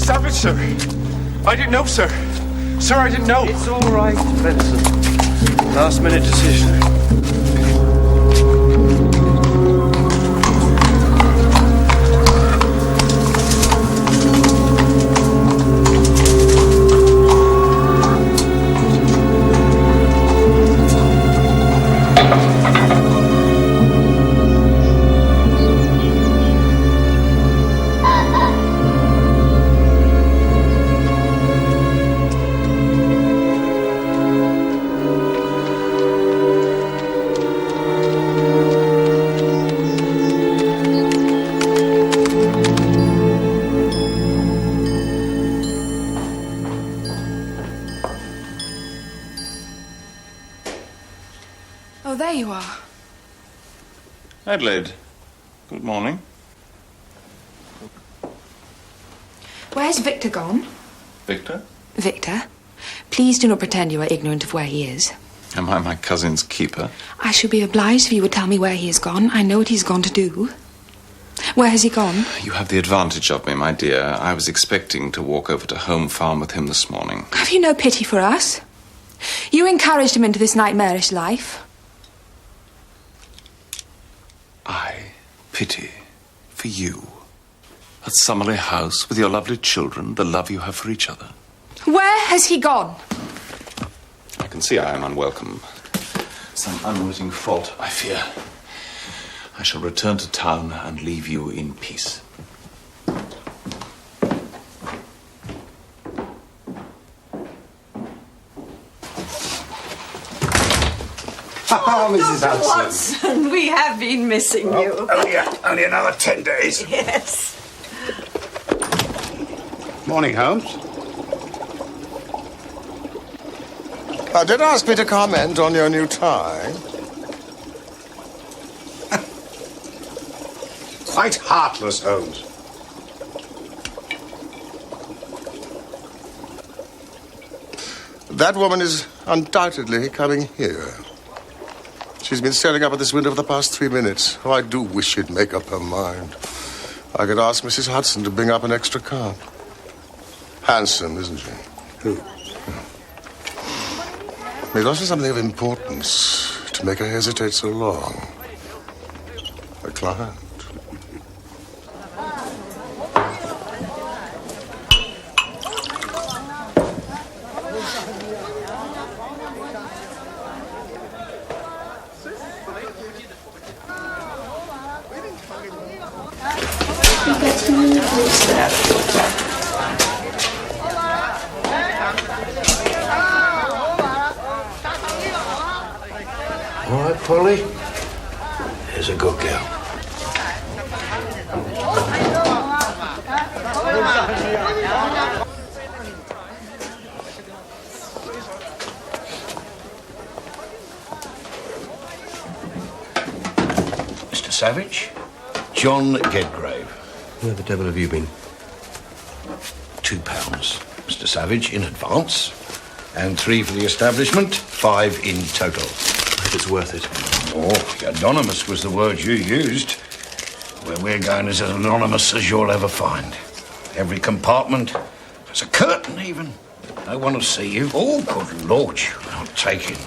Savage, sir. I didn't know, sir. Sir, I didn't know. It's all right, Benson. Last-minute decision. Oh, there you are. Adelaide, good morning. Where's Victor gone? Victor? Victor, please do not pretend you are ignorant of where he is. Am I my cousin's keeper? I should be obliged if you would tell me where he has gone. I know what he's gone to do. Where has he gone? You have the advantage of me, my dear. I was expecting to walk over to Home Farm with him this morning. Have you no pity for us? You encouraged him into this nightmarish life. I pity for you. At Summerley House with your lovely children, the love you have for each other. Where has he gone? I can see I am unwelcome. Some unwitting fault, I fear. I shall return to town and leave you in peace. Oh, Mrs. Hudson. Watson, we have been missing you. Only another 10 days. Yes. Morning, Holmes. Did ask me to comment on your new tie. Quite heartless, Holmes. That woman is undoubtedly coming here. She's been staring up at this window for the past 3 minutes. Oh, I do wish she'd make up her mind. I could ask Mrs. Hudson to bring up an extra card. Handsome, isn't she? Who? It also something of importance to make her hesitate so long. A client. All right, Polly. Here's a good girl. Mr. Savage, John Gedgrave. Where the devil have you been? £2, Mr. Savage, in advance. And 3 for the establishment, 5 in total. I hope it's worth it. Oh, anonymous was the word you used. Where we're going is as anonymous as you'll ever find. Every compartment has a curtain, even. No one will see you. Oh, good Lord, you're not taking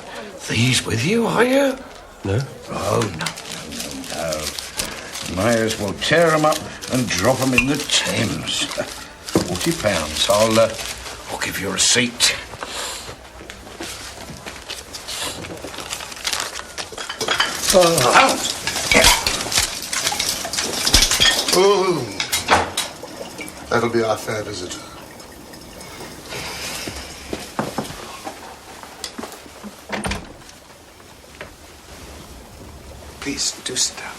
these with you, are you? No? Oh, no. May as well tear them up and drop them in the Thames. £40. I'll give you a receipt. Oh, that'll be our fair visitor. Please do sit down.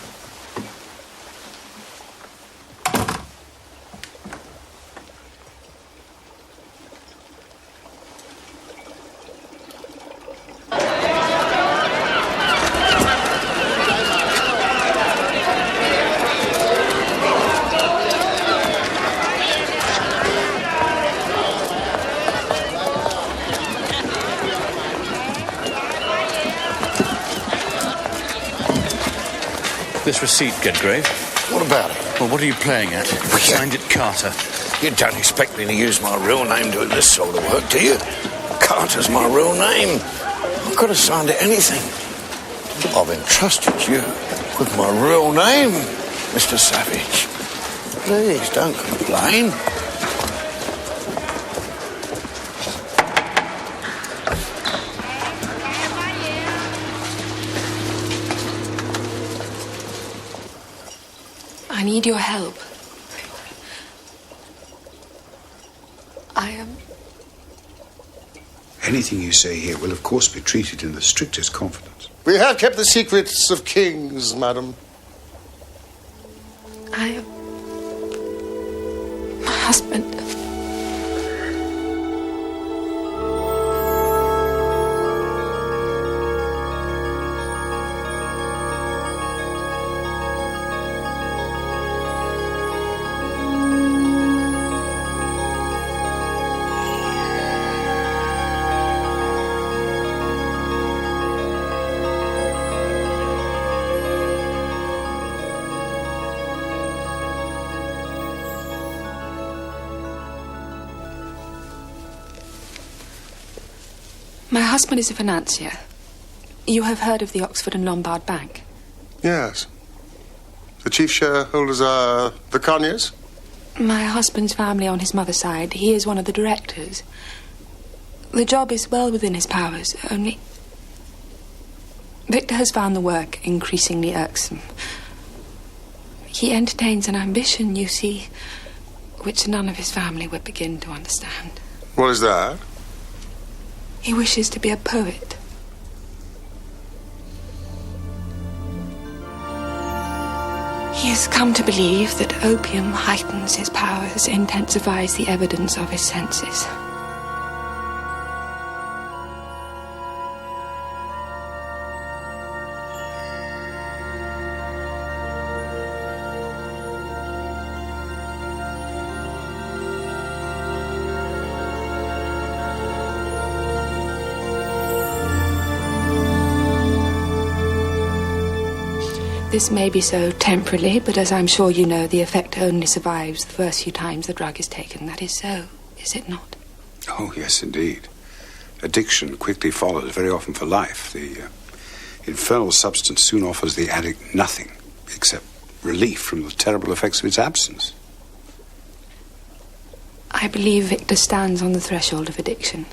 This receipt, Gedgrave. What about it? Well, what are you playing at? I signed it Carter. You don't expect me to use my real name doing this sort of work, do you? Carter's my real name. I could have signed to anything. I've entrusted you with my real name, Mr. Savage. Please, don't complain. I need your help. I am... Anything you say here will, of course, be treated in the strictest confidence. We have kept the secrets of kings, madam. I am... My husband... My husband is a financier. You have heard of the Oxford and Lombard Bank? Yes. The chief shareholders are the Conyers? My husband's family on his mother's side, he is one of the directors. The job is well within his powers, only... Victor has found the work increasingly irksome. He entertains an ambition, you see, which none of his family would begin to understand. What is that? He wishes to be a poet. He has come to believe that opium heightens his powers, intensifies the evidence of his senses. This may be so temporarily, but as I'm sure you know, the effect only survives the first few times the drug is taken. That is so, is it not? Oh, yes, indeed. Addiction quickly follows, very often for life. The infernal substance soon offers the addict nothing except relief from the terrible effects of its absence. I believe Victor stands on the threshold of addiction.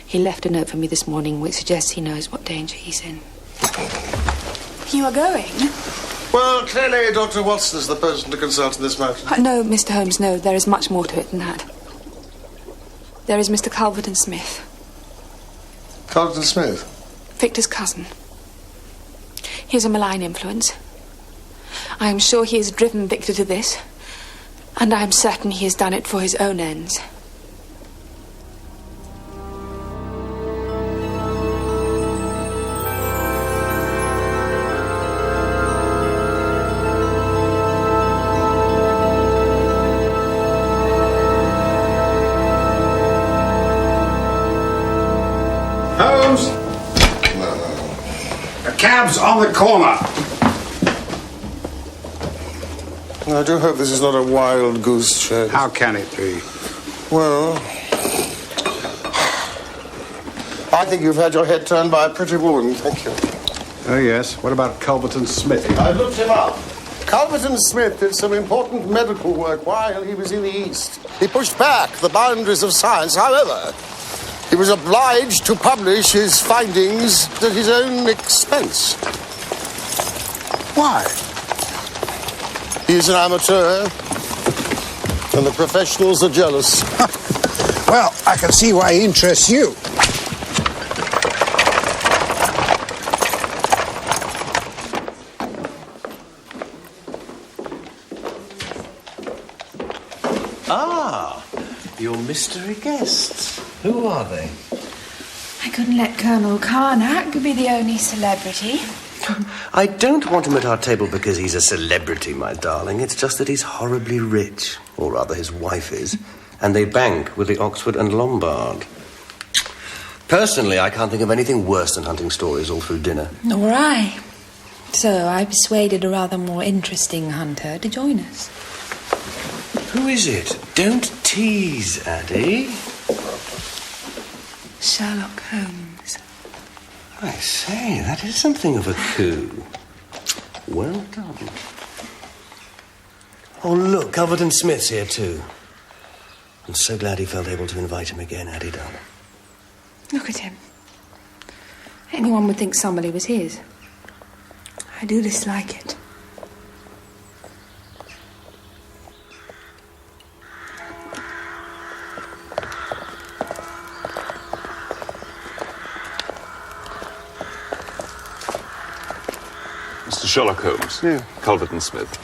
He left a note for me this morning which suggests he knows what danger he's in. You are going? Well, clearly Dr. Watson is the person to consult in this matter. No, Mr. Holmes, no. There is much more to it than that. There is Mr. Culverton Smith. Culverton Smith? Victor's cousin. He is a malign influence. I am sure he has driven Victor to this, and I am certain he has done it for his own ends. Holmes! The cab's on the corner. I do hope this is not a wild goose chase. How can it be? Well, I think you've had your head turned by a pretty woman. Thank you. Oh, yes. What about Culverton Smith? I looked him up. Culverton Smith did some important medical work while he was in the East. He pushed back the boundaries of science. However, he was obliged to publish his findings at his own expense. Why? He's an amateur, and the professionals are jealous. Well, I can see why he interests you. Ah, your mystery guests. Who are they? I couldn't let Colonel Carnac be the only celebrity. I don't want him at our table because he's a celebrity, my darling. It's just that he's horribly rich, or rather his wife is, and they bank with the Oxford and Lombard. Personally, I can't think of anything worse than hunting stories all through dinner. Nor I. So I persuaded a rather more interesting hunter to join us. Who is it? Don't tease, Addie. Sherlock Holmes. I say, that is something of a coup. Well done. Oh, look, Culverton Smith's here too. I'm so glad he felt able to invite him again, Addie darling. Look at him. Anyone would think somebody was his. I do dislike it. Mr. Sherlock Holmes. Yeah. Culverton Smith.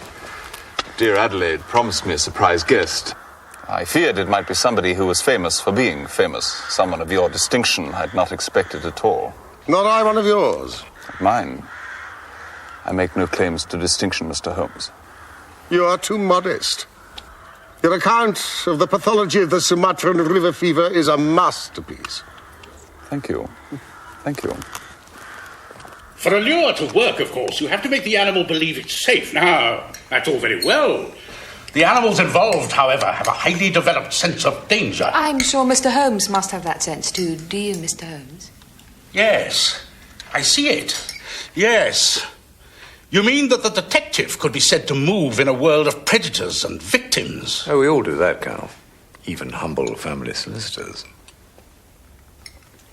Dear Adelaide promised me a surprise guest. I feared it might be somebody who was famous for being famous. Someone of your distinction I'd not expected at all. Not I one of yours. Mine. I make no claims to distinction, Mr. Holmes. You are too modest. Your account of the pathology of the Sumatran river fever is a masterpiece. Thank you. Thank you. For a lure to work, of course, you have to make the animal believe it's safe. Now, that's all very well. The animals involved, however, have a highly developed sense of danger. I'm sure Mr. Holmes must have that sense too. Do you, Mr. Holmes? Yes, I see it. Yes. You mean that the detective could be said to move in a world of predators and victims? Oh, we all do that, Colonel. Even humble family solicitors.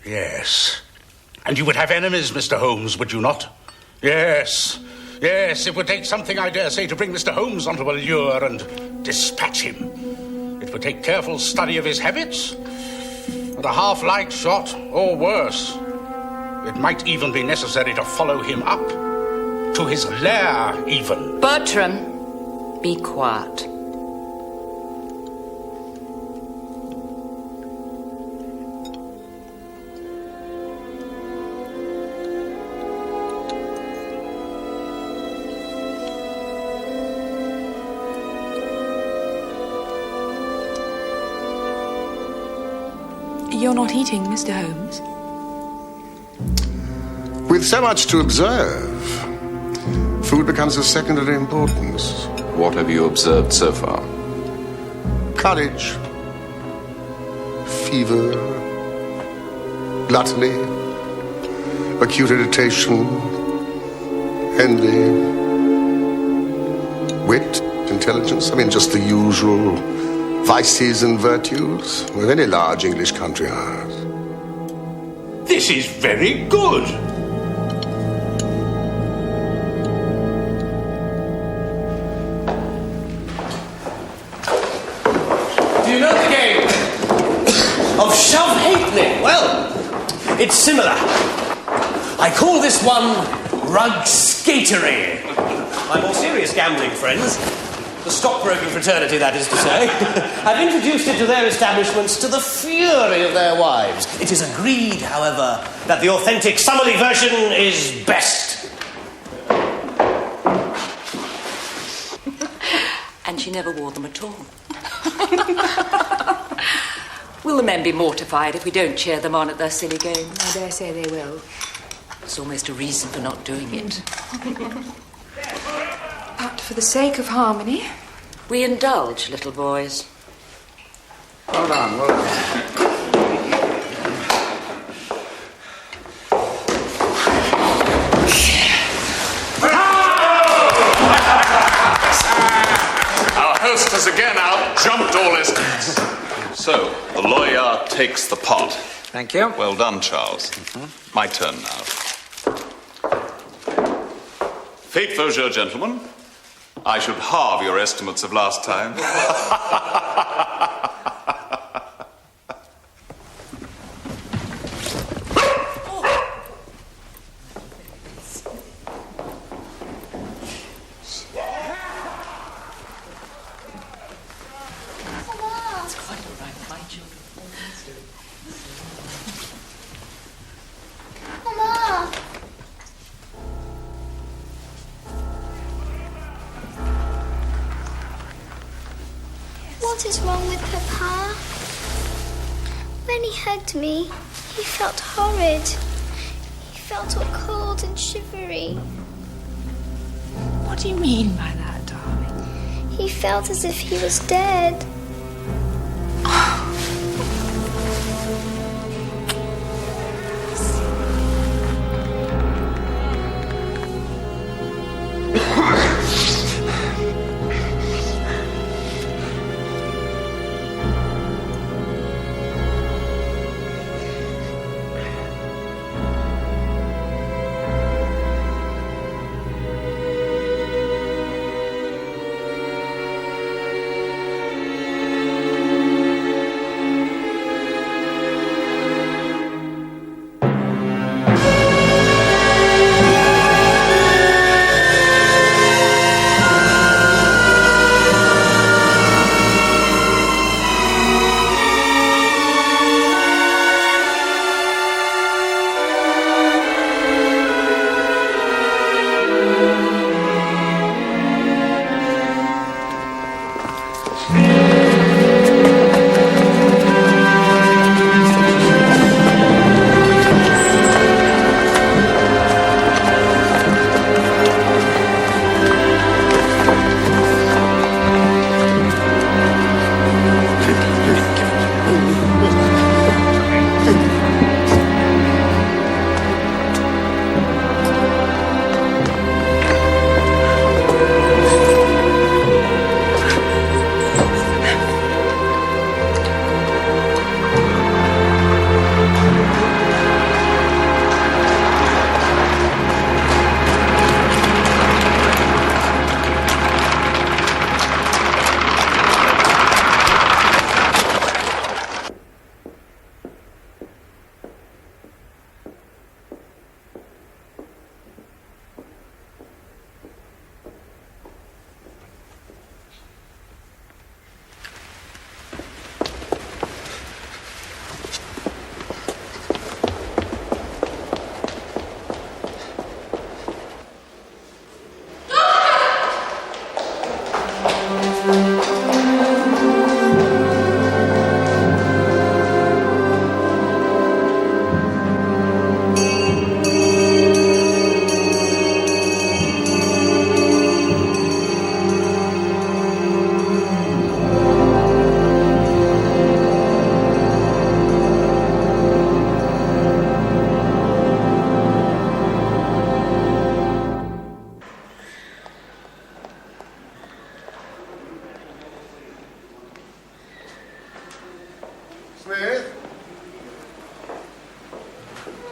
Yes. And you would have enemies, Mr. Holmes, would you not? Yes. Yes, it would take something, I dare say, to bring Mr. Holmes onto a lure and dispatch him. It would take careful study of his habits, and a half-light shot, or worse. It might even be necessary to follow him up, to his lair, even. Bertram, be quiet. You're not eating, Mr. Holmes. With so much to observe, food becomes of secondary importance. What have you observed so far? Courage, fever, gluttony, acute irritation, envy, wit, intelligence. I mean, just the usual vices and virtues of any large English country house. This is very good. Do you know the game of shove halfpenny? Well, it's similar. I call this one rug skatery. My more serious gambling friends, the stockbroking fraternity, that is to say, have introduced it to their establishments to the fury of their wives. It is agreed, however, that the authentic Summerley version is best. And she never wore them at all. Will the men be mortified if we don't cheer them on at their silly game? I dare say they will. It's almost a reason for not doing it. But for the sake of harmony... We indulge, little boys. Well done, well done. Our host has again out-jumped all estimates. So, the lawyer takes the pot. Thank you. Well done, Charles. My turn now. Fate Faucheux, gentlemen. I should halve your estimates of last time. It's quite all right, my children. Mama! What is wrong with Papa? When he hugged me, he felt horrid. He felt all cold and shivery. What do you mean by that, darling? He felt as if he was dead.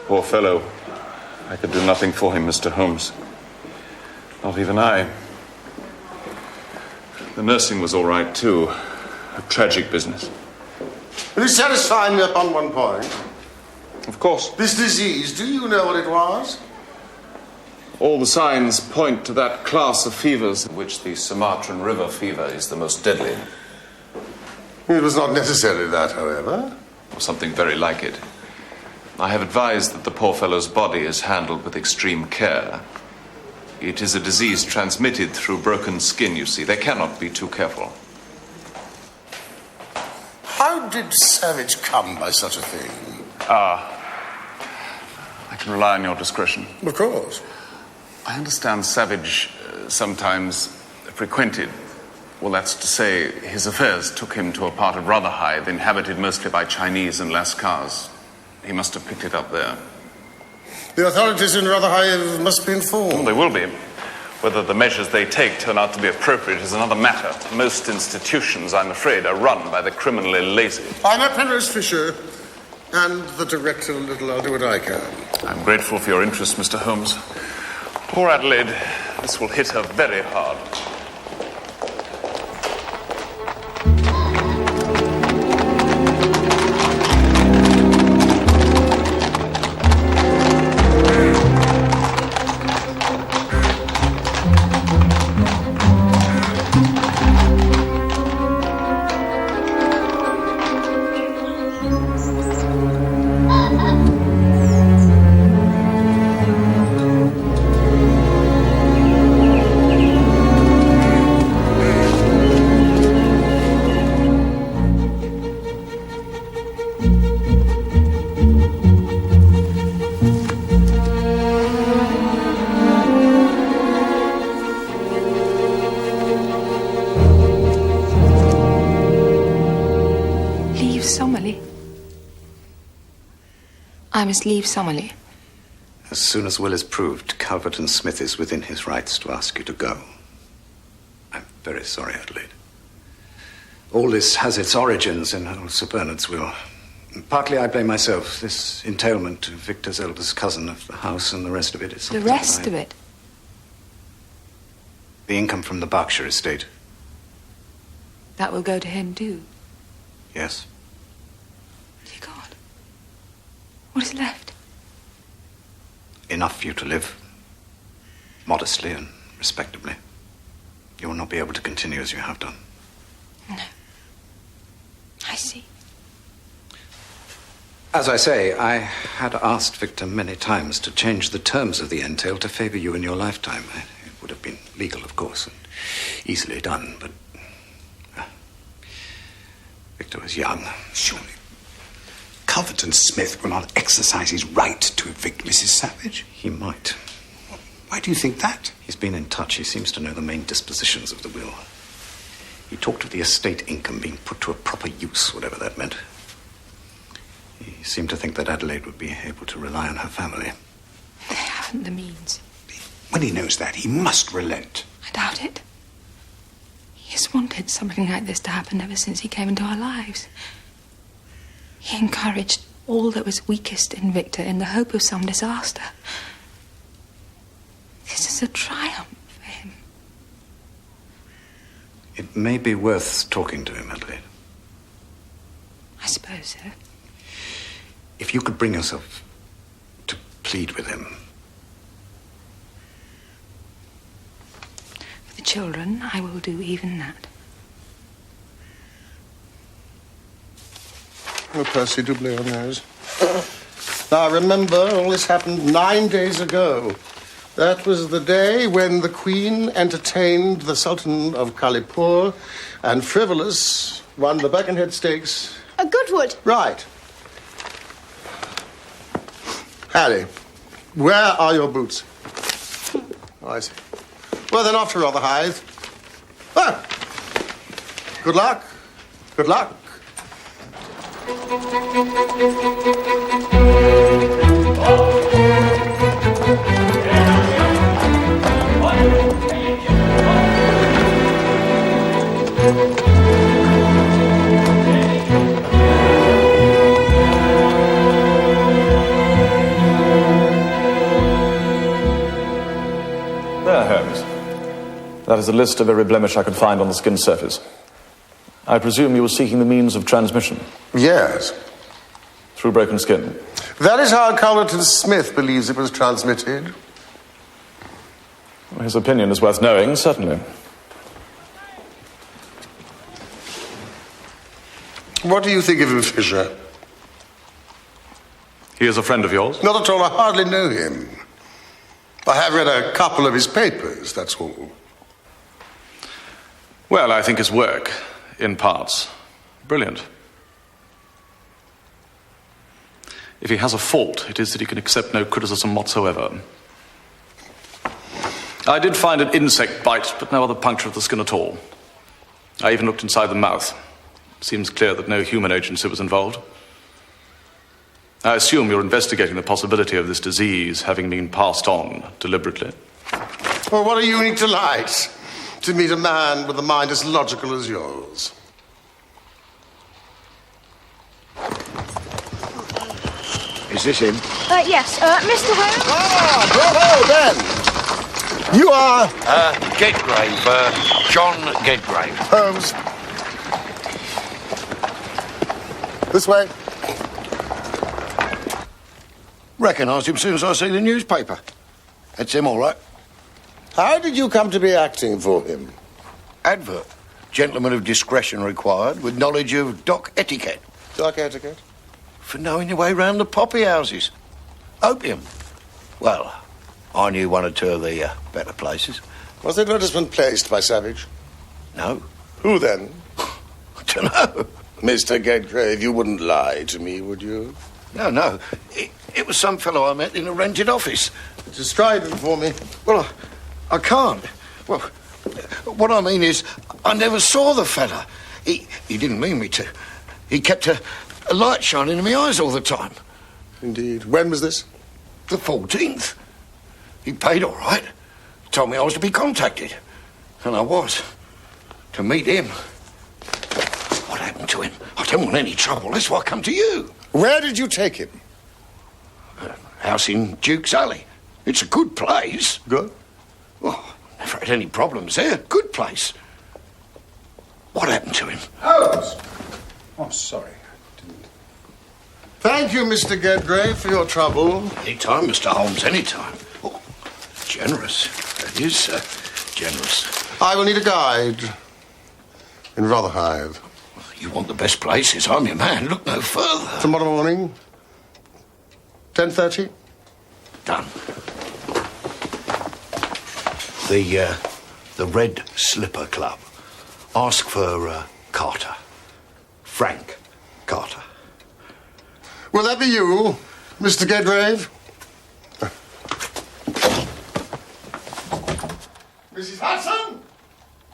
Poor fellow. I could do nothing for him, Mr. Holmes. Not even I. The nursing was all right, too. A tragic business. Will you satisfy me upon one point? Of course. This disease, do you know what it was? All the signs point to that class of fevers, in which the Sumatran River fever is the most deadly. It was not necessarily that, however. Or something very like it. I have advised that the poor fellow's body is handled with extreme care. It is a disease transmitted through broken skin, you see. They cannot be too careful. How did Savage come by such a thing? I can rely on your discretion. Of course. I understand Savage sometimes frequented, well, that's to say, his affairs took him to a part of Rotherhithe inhabited mostly by Chinese and Lascars. He must have picked it up there. The authorities in Rotherhithe must be informed. Well, they will be. Whether the measures they take turn out to be appropriate is another matter. Most institutions, I'm afraid, are run by the criminally lazy. I'm a Penrose Fisher, and the director of Little. I'll do what I can. I'm grateful for your interest, Mr. Holmes. Poor Adelaide. This will hit her very hard. leave Sommerley. I must leave Sommerley. As soon as will is proved, Calvert and Smith is within his rights to ask you to go. I'm very sorry, Adelaide. All this has its origins in old Sir Bernard's will. Partly I blame myself. This entailment to Victor's eldest cousin of the house and the rest of it is The something rest of it? The income from the Berkshire estate. That will go to him, too. Yes. Dear God. What is left? Enough for you to live. Modestly and respectably. You will not be able to continue as you have done. No. I see. As I say, I had asked Victor many times to change the terms of the entail to favor you in your lifetime. It would have been legal, of course, and easily done, but Victor was young. Surely Calvert and Smith will not exercise his right to evict Mrs. Savage. He might. Why do you think that? He's been in touch. He seems to know the main dispositions of the will. He talked of the estate income being put to a proper use, whatever that meant. He seemed to think that Adelaide would be able to rely on her family. They haven't the means. When he knows that, he must relent. I doubt it. He has wanted something like this to happen ever since he came into our lives. He encouraged all that was weakest in Victor in the hope of some disaster. This is a triumph for him. It may be worth talking to him, Adelaide. I suppose so. If you could bring yourself to plead with him. For the children, I will do even that. Oh, Percy, do blow your nose. Now, remember, all this happened 9 days ago. That was the day when the Queen entertained the Sultan of Kalipur, and Frivolous won the Birkenhead Stakes. A Goodwood. Right. Harry, where are your boots? Oh, I see. Well, then, off to Rotherhithe. Ah! Good luck. Good luck. There, Holmes. That is a list of every blemish I could find on the skin's surface. I presume you were seeking the means of transmission? Yes. Through broken skin? That is how Calvert and Smith believes it was transmitted. His opinion is worth knowing, certainly. What do you think of him, Fisher? He is a friend of yours? Not at all. I hardly know him. I have read a couple of his papers, that's all. Well, I think his work, in parts, brilliant. If he has a fault, it is that he can accept no criticism whatsoever. I did find an insect bite, but no other puncture of the skin at all. I even looked inside the mouth. It seems clear that no human agency was involved. I assume you're investigating the possibility of this disease having been passed on deliberately. Well, what a unique delight to meet a man with a mind as logical as yours. Is this him? Yes, Mr. Holmes. Bravo, Ben! You are... Gedgrave, John Gedgrave. Holmes. This way. Recognised him as soon as I see the newspaper. That's him, all right. How did you come to be acting for him? Advert. Gentleman of discretion required, with knowledge of dock etiquette. Dock etiquette? For knowing your way round the poppy houses. Opium. Well, I knew one or two of the better places. Was the advertisement placed by Savage? No. Who then? I don't know. Mr. Gedgrave, you wouldn't lie to me, would you? No. It was some fellow I met in a rented office. Describe him for me. Well, I can't. Well, what I mean is, I never saw the fella. He didn't mean me to. He kept a light shining in my eyes all the time. Indeed. When was this? The 14th. He paid all right. Told me I was to be contacted. And I was. To meet him. What happened to him? I don't want any trouble. That's why I come to you. Where did you take him? House in Duke's Alley. It's a good place. Good? Well, never had any problems there. Good place. What happened to him? Holmes! Oh, sorry. Thank you, Mr. Gedgrave, for your trouble. Any time, Mr. Holmes, any time. Oh, generous. That is generous. I will need a guide in Rotherhithe. You want the best places. I'm your man. Look no further. Tomorrow morning, 10:30. Done. The Red Slipper Club. Ask for Carter. Frank Carter. Will that be you, Mr. Gedgrave? Mrs. Hudson?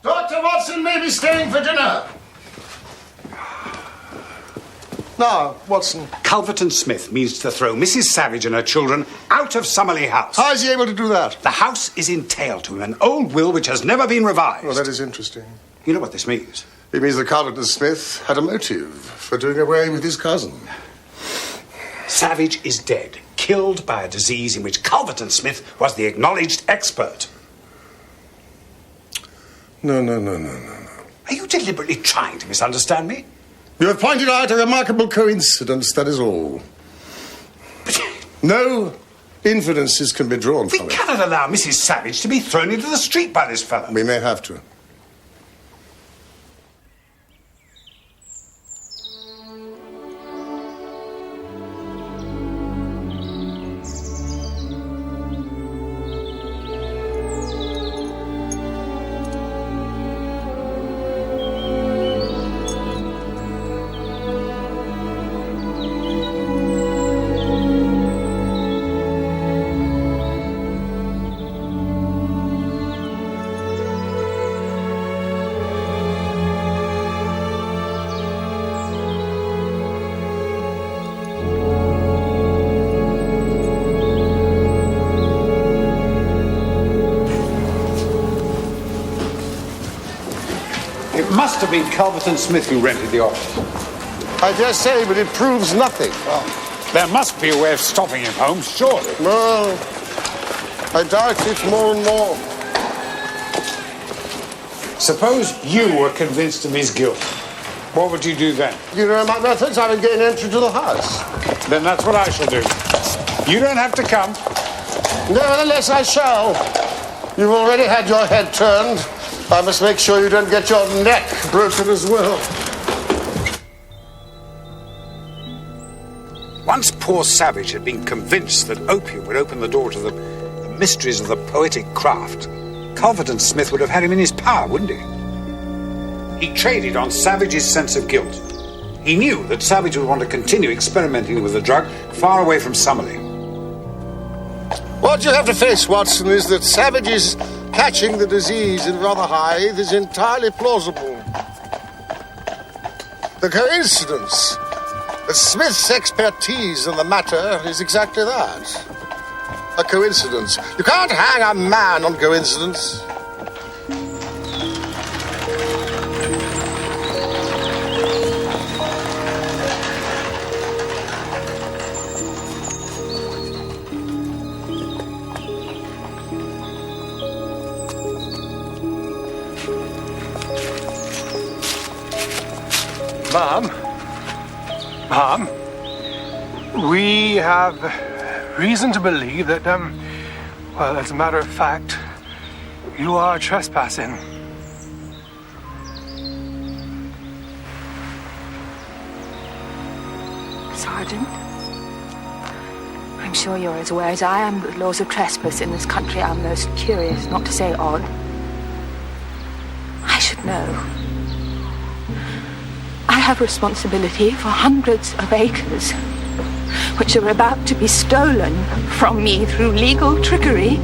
Dr. Watson may be staying for dinner. Now, Watson. Culverton Smith means to throw Mrs. Savage and her children out of Summerley House. How is he able to do that? The house is entailed to him, an old will which has never been revised. Well, that is interesting. You know what this means? It means that Culverton Smith had a motive for doing away with his cousin. Savage is dead, killed by a disease in which Culverton Smith was the acknowledged expert. No. Are you deliberately trying to misunderstand me? You have pointed out a remarkable coincidence, that is all. No inferences can be drawn from it. We cannot allow Mrs. Savage to be thrown into the street by this fellow. We may have to. It must have been Culverton Smith who rented the office. I dare say, but it proves nothing. There must be a way of stopping him, Holmes, surely. Well, I doubt it more and more. Suppose you were convinced of his guilt. What would you do then? You know my methods. I would gain entry to the house. Then that's what I shall do. You don't have to come. Nevertheless, I shall. You've already had your head turned. I must make sure you don't get your neck broken as well. Once poor Savage had been convinced that opium would open the door to the mysteries of the poetic craft, Culverton Smith would have had him in his power, wouldn't he? He traded on Savage's sense of guilt. He knew that Savage would want to continue experimenting with the drug far away from Summerley. What you have to face, Watson, is that Savage's catching the disease in Rotherhithe is entirely plausible. The coincidence that Smith's expertise in the matter is exactly that. A coincidence. You can't hang a man on coincidence. Ma'am, we have reason to believe that, well, as a matter of fact, you are trespassing. Sergeant, I'm sure you're as aware as I am that the laws of trespass in this country are most curious, not to say odd. I should know. I have responsibility for hundreds of acres, which are about to be stolen from me through legal trickery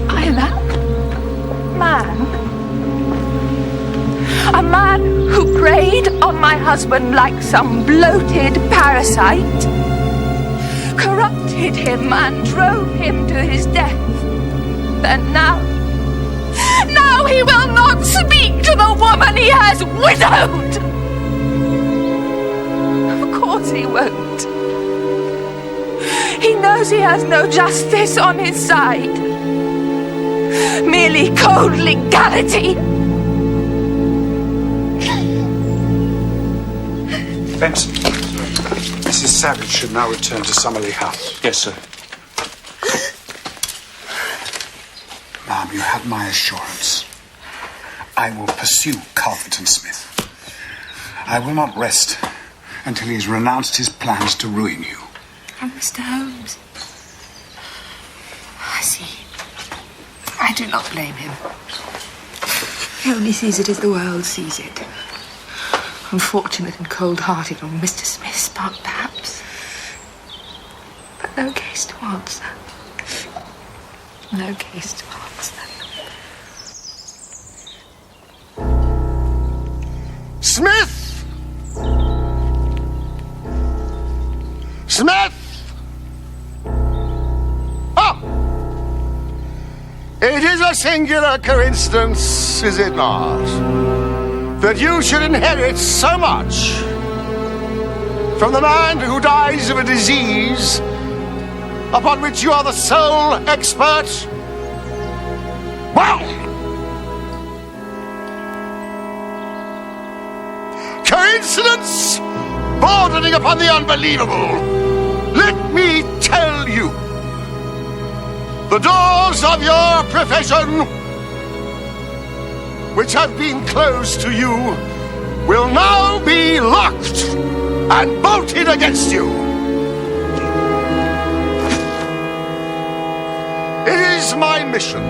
by that man. A man who preyed on my husband like some bloated parasite, corrupted him and drove him to his death. And now he will not speak to the woman he has widowed. Of course he won't. He knows he has no justice on his side. Merely cold legality. Benson, Mrs. Savage should now return to Summerley House. Yes, sir. Ma'am, you have my assurance. I will pursue Calverton Smith. I will not rest until he has renounced his plans to ruin you. Oh, Mr. Holmes. I see. I do not blame him. He only sees it as the world sees it. Unfortunate and cold-hearted on Mr. Smith's part, perhaps. But no case to answer. No case to answer. Smith! Smith! Oh! It is a singular coincidence, is it not, that you should inherit so much from the man who dies of a disease upon which you are the sole expert? Well, coincidence bordering upon the unbelievable. Let me tell you, the doors of your profession, which have been closed to you, will now be locked and bolted against you. It is my mission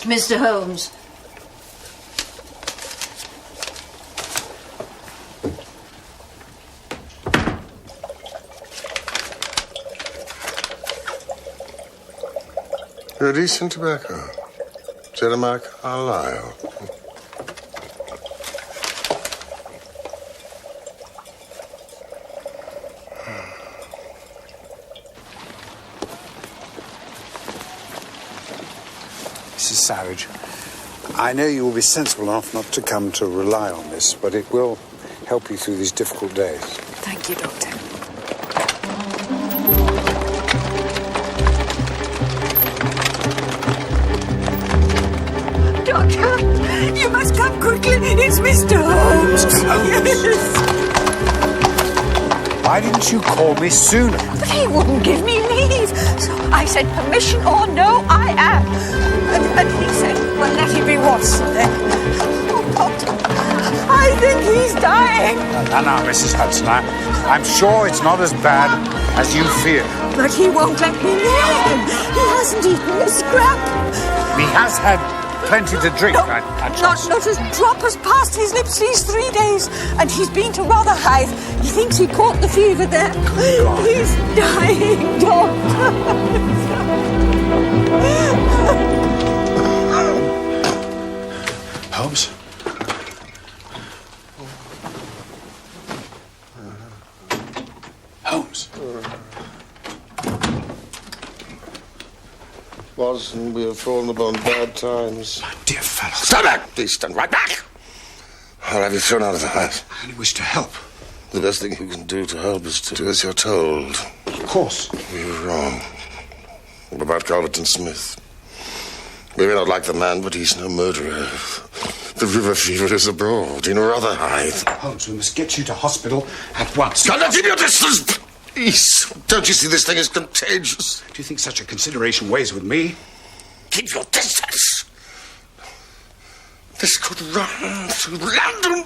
Mr. Holmes. You're decent tobacco. Jeremiah Carlyle. Mrs. Savage, I know you will be sensible enough not to come to rely on this, but it will help you through these difficult days. Thank you, Doctor. Doctor, you must come quickly. It's Mr. Holmes. Mr. Holmes? Yes. Why didn't you call me sooner? But he wouldn't give me leave. So I said, permission or no, I am. And he said, well, let it be what's then. Oh, Doctor, I think he's dying. Now, Mrs. Hudson, I'm sure it's not as bad as you fear. But he won't let me near him. He hasn't eaten a scrap. He has had plenty to drink, No, I trust. not a drop has passed his lips these 3 days. And he's been to Rotherhithe. He thinks he caught the fever there. He's dying, Doctor. Holmes? Holmes? Watson, we have fallen upon bad times. My dear fellow. Stand back! Please stand right back! I'll have you thrown out of the house. I only wish to help. The best thing you can do to help is to do as you're told. Of course. You're wrong. What about Calverton Smith? We may not like the man, but he's no murderer. The river fever is abroad in Rotherhithe. Holmes, we must get you to hospital at once. Stand up, keep your distance! Please. Don't you see this thing is contagious? Do you think such a consideration weighs with me? Keep your distance! This could run through London!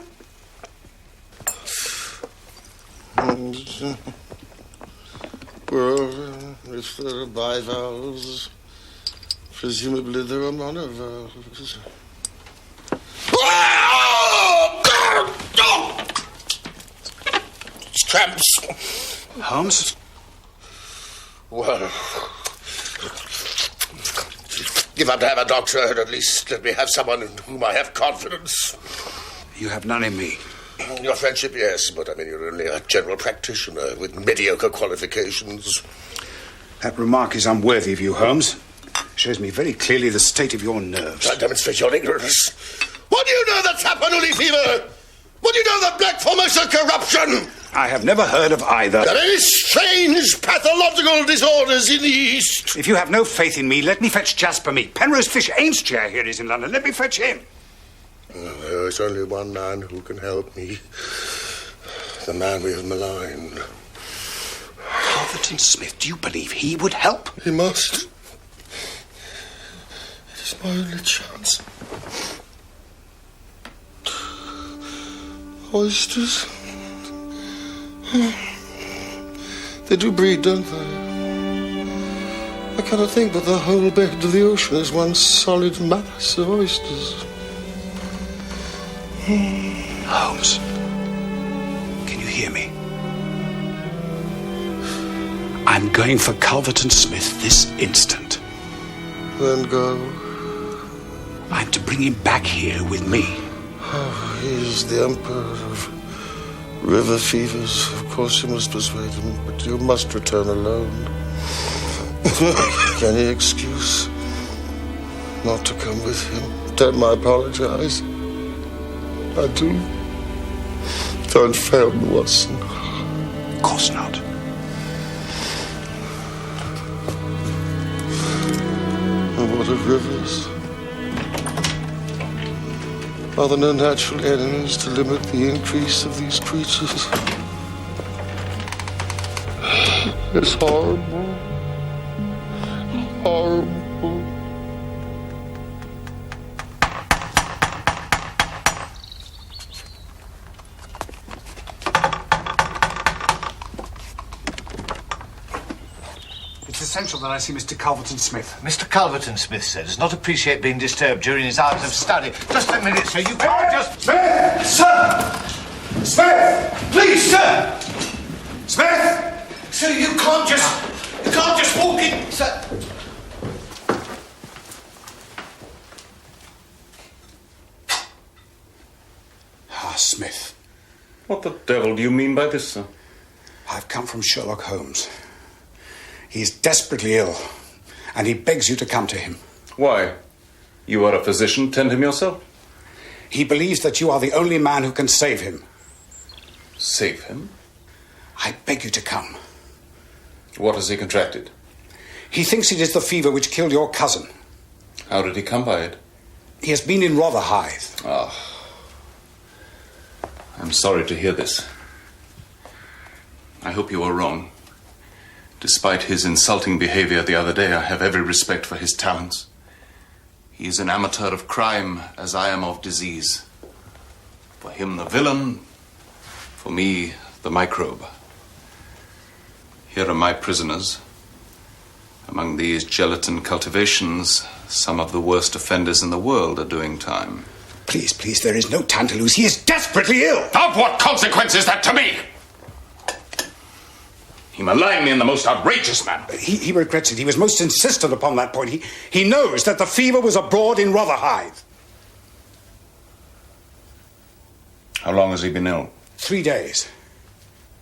Well, if there are bivalves, presumably there are monovalves. Tramps! Holmes? Well, if I'm to have a doctor, at least let me have someone in whom I have confidence. You have none in me. Your friendship, yes, but I mean, you're only a general practitioner with mediocre qualifications. That remark is unworthy of you, Holmes. Shows me very clearly the state of your nerves. That demonstrates your ignorance. What do you know that's Tapanuli fever? What do you know the Black Formosa corruption? I have never heard of either. There are any strange pathological disorders in the East. If you have no faith in me, let me fetch Jasper Meek. Penrose Fish Ames' chair here is in London. Let me fetch him. There is only one man who can help me. The man we have maligned. Calverton Smith, do you believe he would help? He must. It is my only chance. Oysters. They do breed, don't they? I cannot think but the whole bed of the ocean is one solid mass of oysters. Holmes, can you hear me? I'm going for Calverton Smith this instant. Then go. I'm to bring him back here with me. Oh, he is the emperor of river fevers. Of course you must persuade him, but you must return alone. Any excuse not to come with him? Tell him I apologize. I do. Don't fail me, Watson. Of course not. And what of rivers? Are there no natural enemies to limit the increase of these creatures? It's horrible. Horrible. It's essential that I see Mr. Calverton Smith. Mr. Calverton Smith, sir, does not appreciate being disturbed during his hours of study. Just a minute, sir. You can't just... Smith! Sir! Smith! Please, sir! Smith! Sir, you can't just walk in... Sir... Ah, Smith. What the devil do you mean by this, sir? I've come from Sherlock Holmes. He's desperately ill, and he begs you to come to him. Why? You are a physician. Tend him yourself. He believes that you are the only man who can save him. Save him? I beg you to come. What has he contracted? He thinks it is the fever which killed your cousin. How did he come by it? He has been in Rotherhithe. Ah. I'm sorry to hear this. I hope you are wrong. Despite his insulting behavior the other day, I have every respect for his talents. He is an amateur of crime, as I am of disease. For him, the villain. For me, the microbe. Here are my prisoners. Among these gelatin cultivations, some of the worst offenders in the world are doing time. Please, please, there is no time to lose. He is desperately ill. Of what consequence is that to me? He maligned me in the most outrageous manner. He regrets it. He was most insistent upon that point. He knows that the fever was abroad in Rotherhithe. How long has he been ill? 3 days.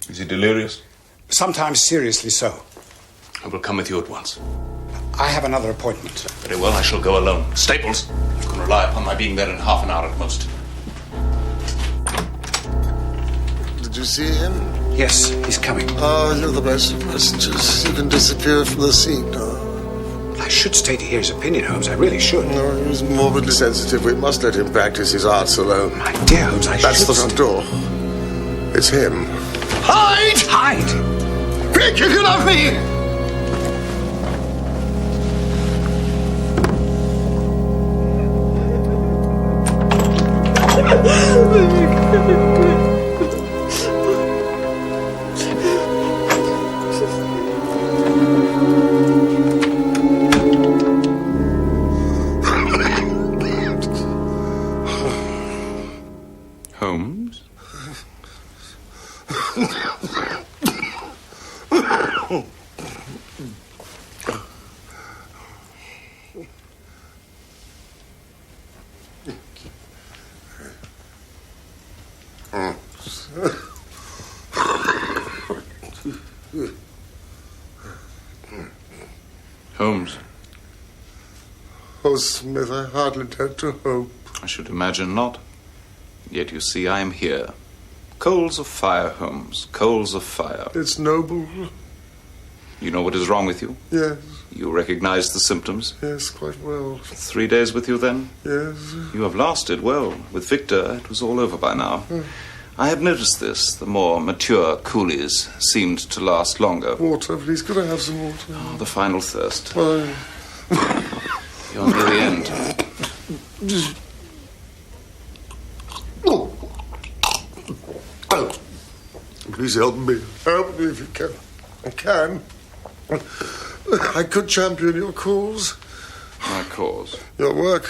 Is he delirious? Sometimes seriously so. I will come with you at once. I have another appointment. Very well, I shall go alone. Staples, you can rely upon my being there in half an hour at most. Did you see him? Yes, he's coming. Oh, you're the best of messengers. You can disappear from the scene now. I should stay to hear his opinion, Holmes. I really should. No, he's morbidly sensitive. We must let him practice his arts alone. My dear Holmes, That's the front door. It's him. Hide! Hide! Quick, you can have me! Holmes. Oh, Smith, I hardly dared to hope. I should imagine not. Yet you see, I am here. Coals of fire, Holmes. Coals of fire. It's noble. You know what is wrong with you? Yes. You recognize the symptoms? Yes, quite well. 3 days with you, then? Yes. You have lasted well. With Victor, it was all over by now. I have noticed this. The more mature coolies seemed to last longer. Water, please. Could I have some water? Oh, the final thirst. Why? You're near the end. Please help me. Help me if you can. I can. I could champion your cause. My cause? Your work.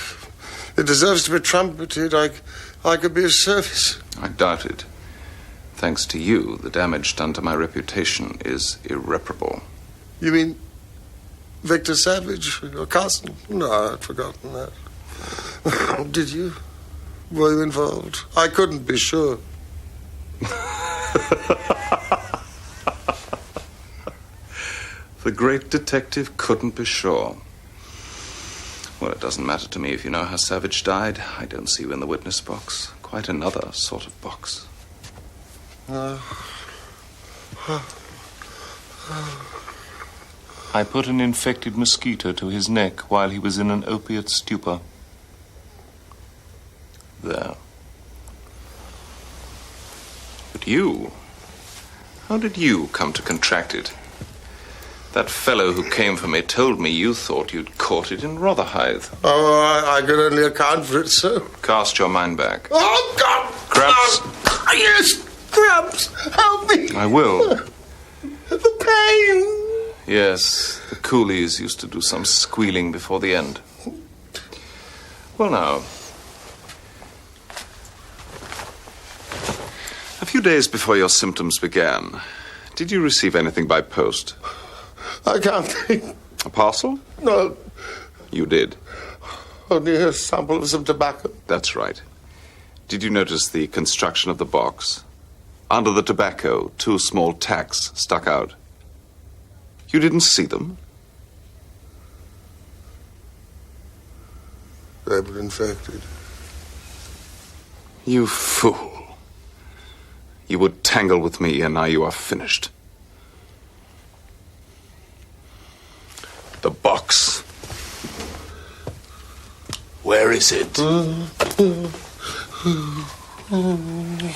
It deserves to be trumpeted. I could be of service. I doubt it. Thanks to you, the damage done to my reputation is irreparable. You mean Victor Savage, your cousin? No, I'd forgotten that. Did you? Were you involved? I couldn't be sure. The great detective couldn't be sure. Well, it doesn't matter to me if you know how Savage died. I don't see you in the witness box. Quite another sort of box. I put an infected mosquito to his neck while he was in an opiate stupor. There. But you... how did you come to contract it? That fellow who came for me told me you thought you'd caught it in Rotherhithe. Oh, I could only account for it so. Cast your mind back. Oh, God! Cramps? Yes, cramps! Help me! I will. The pain! Yes, the coolies used to do some squealing before the end. Well, now. A few days before your symptoms began, did you receive anything by post? I can't think. A parcel? No. You did? Only a sample of some tobacco. That's right. Did you notice the construction of the box? Under the tobacco, 2 small tacks stuck out. You didn't see them? They were infected. You fool. You would tangle with me, and now you are finished. The box. Where is it?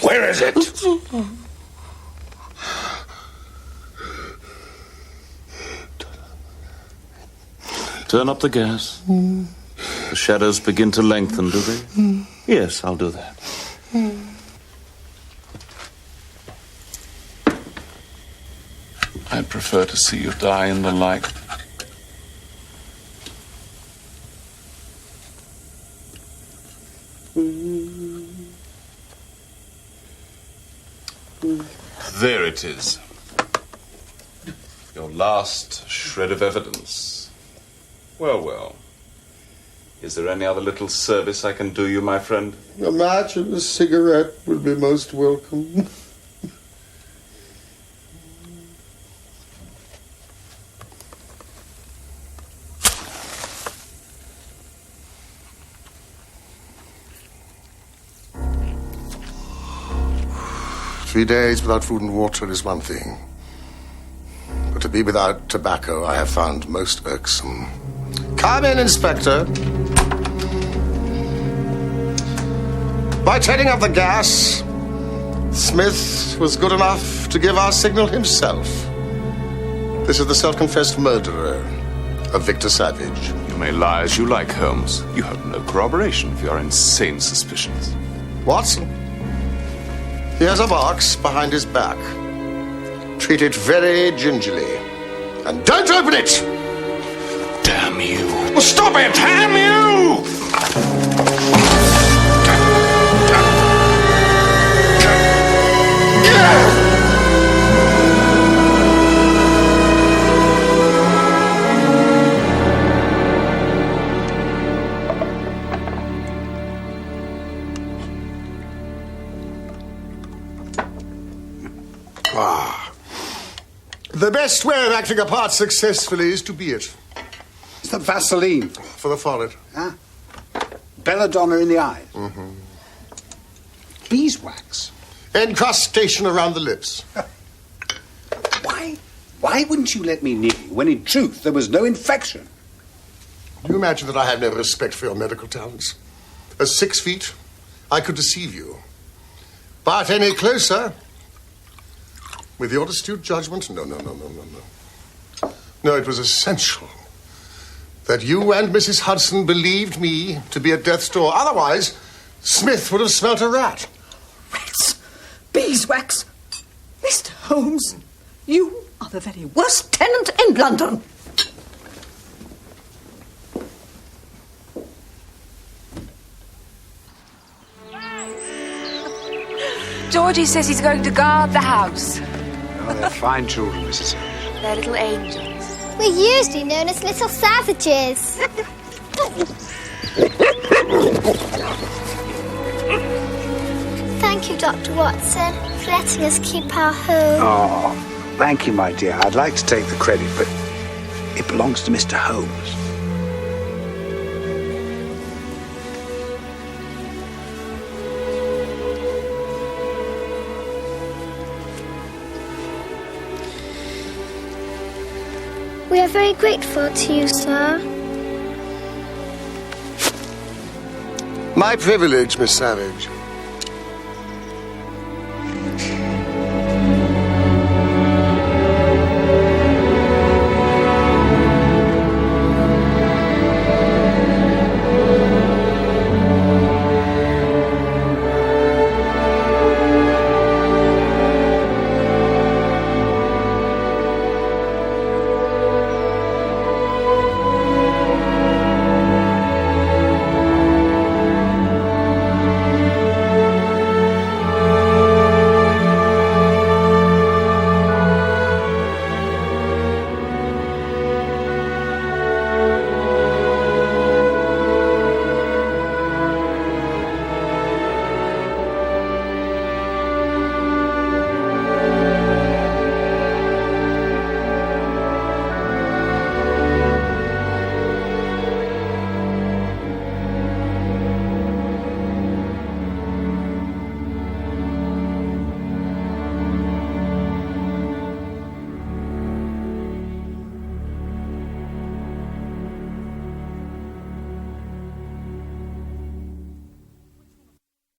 Where is it? Turn up the gas. The shadows begin to lengthen, do they? Yes, I'll do that. I'd prefer to see you die in the light. There it is. Your last shred of evidence. Well, well. Is there any other little service I can do you, my friend? A match and a cigarette would be most welcome. Three days without food and water is one thing. But to be without tobacco, I have found most irksome. Come in, Inspector. By turning off the gas, Smith was good enough to give our signal himself. This is the self-confessed murderer of Victor Savage. You may lie as you like, Holmes. You have no corroboration of your insane suspicions. Watson, he has a box behind his back. Treat it very gingerly. And don't open it! Damn you. Well, stop it! Damn you! best way of acting a part successfully is to be it. It's the Vaseline. For the forehead. Ah. Belladonna in the eyes. Mm-hmm. Beeswax. Encrustation around the lips. Why wouldn't you let me near you when in truth there was no infection? Do you imagine that I have no respect for your medical talents? At 6 feet, I could deceive you. But any closer, with your astute judgment, no. No, it was essential that you and Mrs. Hudson believed me to be at death's door. Otherwise, Smith would have smelt a rat. Rats? Beeswax? Mr. Holmes, you are the very worst tenant in London. Georgie says he's going to guard the house. Oh, they're fine children, Mrs. Holmes. They're little angels. We're usually known as little savages. Thank you, Dr. Watson, for letting us keep our home. Oh, thank you, my dear. I'd like to take the credit, but it belongs to Mr. Holmes. We are very grateful to you, sir. My privilege, Miss Savage.